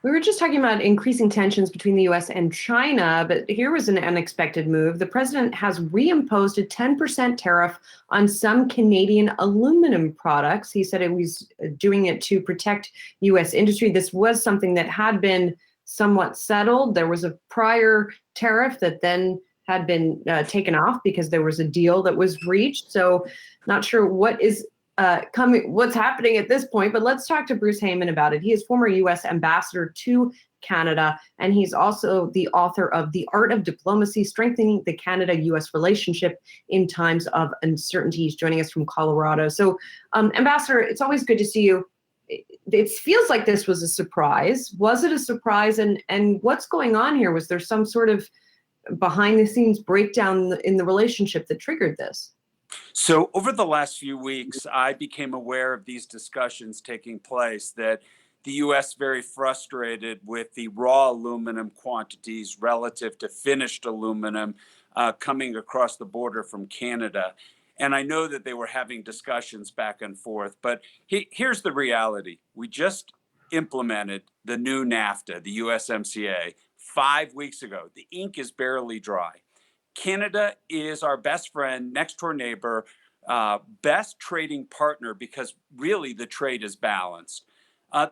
We were just talking about increasing tensions between the US and China, but here was an unexpected move. The president has reimposed a 10% tariff on some Canadian aluminum products. He said it was doing it to protect US industry. This was something that had been somewhat settled. There was a prior tariff that then had been taken off because there was a deal that was reached. So not sure what is what's happening at this point, but let's talk to Bruce Heyman about it. He is former U.S. ambassador to Canada, and he's also the author of The Art of Diplomacy, Strengthening the Canada-U.S. Relationship in Times of Uncertainty. He's joining us from Colorado. So, Ambassador, it's always good to see you. It feels like this was a surprise. Was it a surprise? And what's going on here? Was there some sort of behind-the-scenes breakdown in the relationship that triggered this? So over the last few weeks, I became aware of these discussions taking place, that the U.S. very frustrated with the raw aluminum quantities relative to finished aluminum coming across the border from Canada. And I know that they were having discussions back and forth, but here's the reality. We just implemented the new NAFTA, the USMCA, 5 weeks ago. The ink is barely dry. Canada is our best friend, next door neighbor, best trading partner, because really the trade is balanced.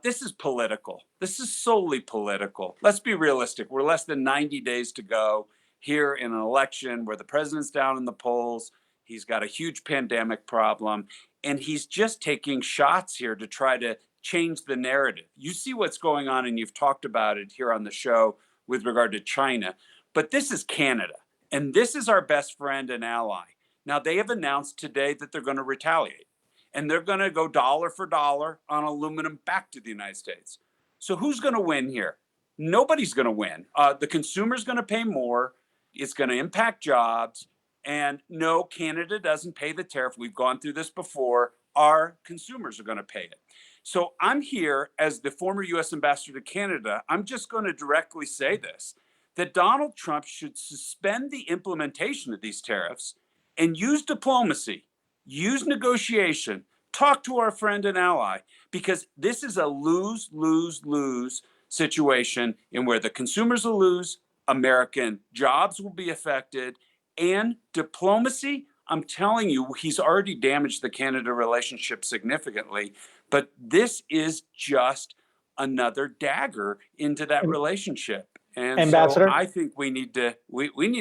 This is political. This is solely political. Let's be realistic. We're less than 90 days to go here in an election where the president's down in the polls. He's got a huge pandemic problem, and he's just taking shots here to try to change the narrative. You see what's going on, and you've talked about it here on the show with regard to China, but this is Canada. And this is our best friend and ally. Now, they have announced today that they're going to retaliate, and they're going to go dollar for dollar on aluminum back to the United States. So who's going to win here? Nobody's going to win. The consumer's going to pay more. It's going to impact jobs. And no, Canada doesn't pay the tariff. We've gone through this before. Our consumers are going to pay it. So I'm here as the former U.S. ambassador to Canada. I'm just going to directly say this, that Donald Trump should suspend the implementation of these tariffs and use diplomacy, use negotiation, talk to our friend and ally, because this is a lose, lose, lose situation in where the consumers will lose, American jobs will be affected, and diplomacy, I'm telling you, he's already damaged the Canada relationship significantly, but this is just another dagger into that relationship. And Ambassador, so I think we need to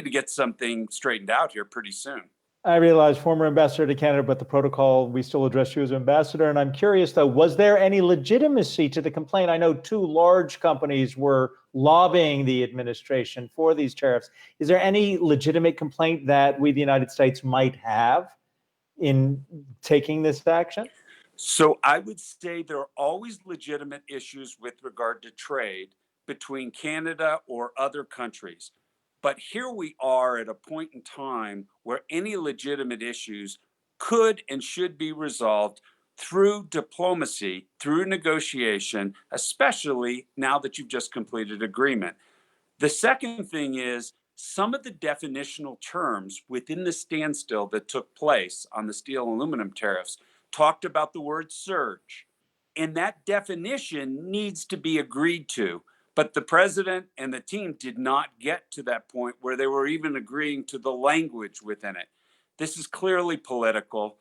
get something straightened out here pretty soon. I realize former ambassador to Canada, but the protocol, we still address you as ambassador. And I'm curious, though, was there any legitimacy to the complaint? I know 2 large companies were lobbying the administration for these tariffs. Is there any legitimate complaint that we, the United States, might have in taking this action? So I would say there are always legitimate issues with regard to trade between Canada or other countries. But here we are at a point in time where any legitimate issues could and should be resolved through diplomacy, through negotiation, especially now that you've just completed agreement. The second thing is some of the definitional terms within the standstill that took place on the steel and aluminum tariffs talked about the word surge. And that definition needs to be agreed to. But the president and the team did not get to that point where they were even agreeing to the language within it. This is clearly political.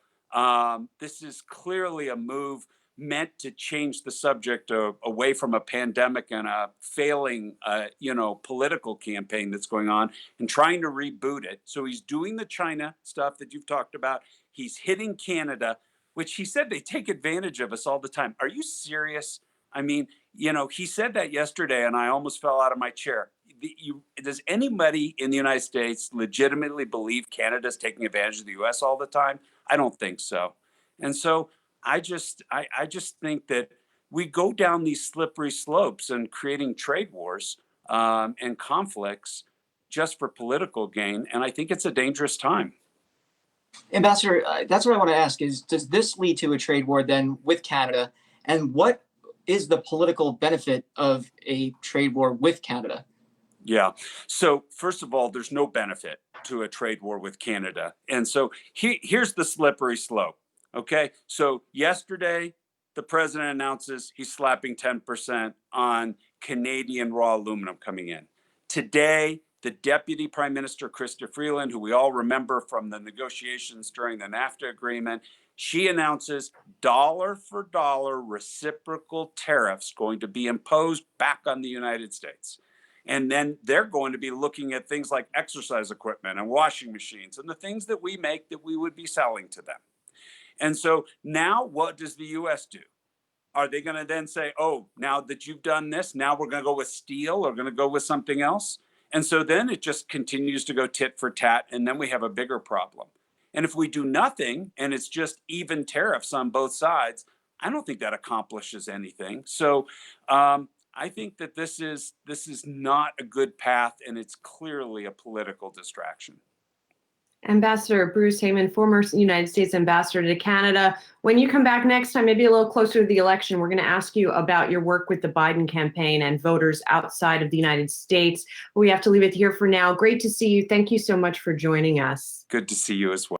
This is clearly a move meant to change the subject away from a pandemic and a failing, political campaign that's going on and trying to reboot it. So he's doing the China stuff that you've talked about. He's hitting Canada, which he said they take advantage of us all the time. Are you serious? I mean, he said that yesterday, and I almost fell out of my chair. Does anybody in the United States legitimately believe Canada's taking advantage of the U.S. all the time? I don't think so. And so I just think that we go down these slippery slopes and creating trade wars and conflicts just for political gain. And I think it's a dangerous time. Ambassador, that's what I want to ask is, does this lead to a trade war then with Canada? And what is the political benefit of a trade war with Canada? Yeah. So first of all, there's no benefit to a trade war with Canada. And so here's the slippery slope. Okay. So yesterday, the president announces he's slapping 10% on Canadian raw aluminum coming in. Today, the Deputy Prime Minister, Chrystia Freeland, who we all remember from the negotiations during the NAFTA agreement, she announces dollar for dollar reciprocal tariffs going to be imposed back on the United States. And then they're going to be looking at things like exercise equipment and washing machines and the things that we make that we would be selling to them. And so now what does the US do? Are they going to then say, oh, now that you've done this, now we're going to go with steel or going to go with something else? And so then it just continues to go tit for tat, and then we have a bigger problem. And if we do nothing and it's just even tariffs on both sides, I don't think that accomplishes anything. So I think that this is not a good path, and it's clearly a political distraction. Ambassador Bruce Heyman, former United States ambassador to Canada. When you come back next time, maybe a little closer to the election, we're going to ask you about your work with the Biden campaign and voters outside of the United States. We have to leave it here for now. Great to see you. Thank you so much for joining us. Good to see you as well.